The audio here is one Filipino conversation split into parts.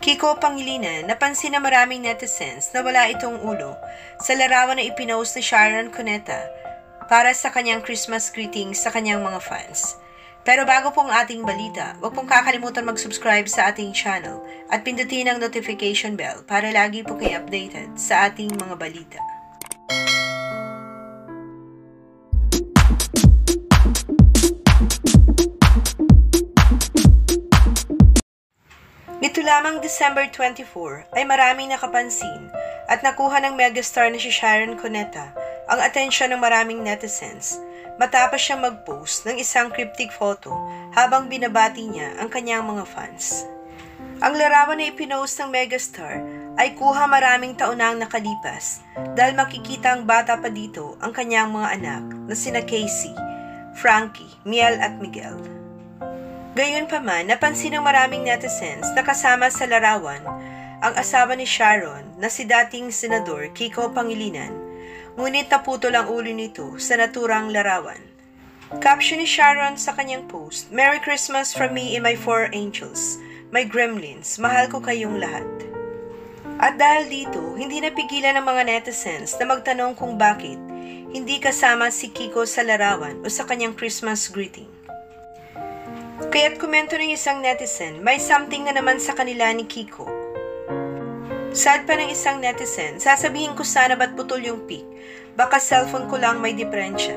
Kiko Pangilinan, napansin na maraming netizens na wala itong ulo sa larawan na ipinost ni Sharon Cuneta para sa kanyang Christmas greeting sa kanyang mga fans. Pero bago pong ating balita, huwag pong kakalimutan mag-subscribe sa ating channel at pindutin ang notification bell para lagi po kayo updated sa ating mga balita. Nito lamang December 24 ay maraming nakapansin at nakuha ng megastar na si Sharon Cuneta ang atensyon ng maraming netizens matapos siyang mag-post ng isang cryptic photo habang binabati niya ang kanyang mga fans. Ang larawan na ipinost ng megastar ay kuha maraming taon nang nakalipas dahil makikita ang bata pa dito ang kanyang mga anak na sina Casey, Frankie, Miel at Miguel. Gayunpaman, napansin ng maraming netizens na kasama sa larawan ang asawa ni Sharon na si dating Senador Kiko Pangilinan, ngunit naputol ang ulo nito sa naturang larawan. Caption ni Sharon sa kanyang post, "Merry Christmas from me and my 4 angels, my gremlins, mahal ko kayong lahat." At dahil dito, hindi napigilan ng mga netizens na magtanong kung bakit hindi kasama si Kiko sa larawan o sa kanyang Christmas greeting. Kaya't komento ng isang netizen, may something na naman sa kanila ni Kiko. Sad pa ng isang netizen, sasabihin ko sana ba't putol yung pic, baka cellphone ko lang may diferensya.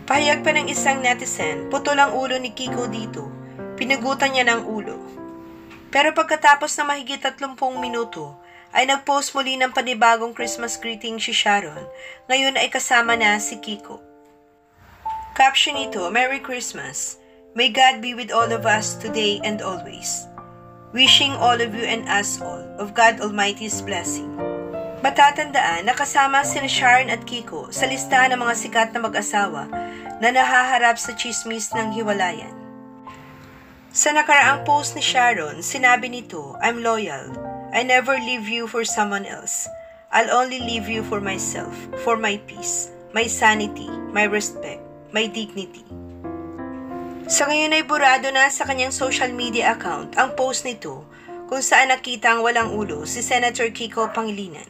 Pahayag pa ng isang netizen, putol ang ulo ni Kiko dito, pinugutan niya ng ulo. Pero pagkatapos na mahigit 30 minuto, ay nag-post muli ng panibagong Christmas greeting si Sharon, ngayon ay kasama na si Kiko. Caption nito, "Merry Christmas. May God be with all of us today and always. Wishing all of you and us all of God Almighty's blessing." Matatandaan na kasama sina Sharon at Kiko sa listahan ng mga sikat na mag-asawa na nahaharap sa chismis ng hiwalayan. Sa nakaraang post ni Sharon, sinabi nito, "I'm loyal. I never leave you for someone else. I'll only leave you for myself, for my peace, my sanity, my respect, my dignity." Sa ngayon ay burado na sa kanyang social media account ang post nito kung saan nakita ang walang ulo si Senator Kiko Pangilinan.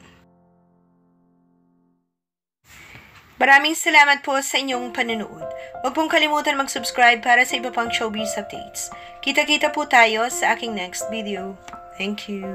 Maraming salamat po sa inyong panonood. Huwag pong kalimutan mag-subscribe para sa iba pang showbiz updates. Kita-kita po tayo sa aking next video. Thank you.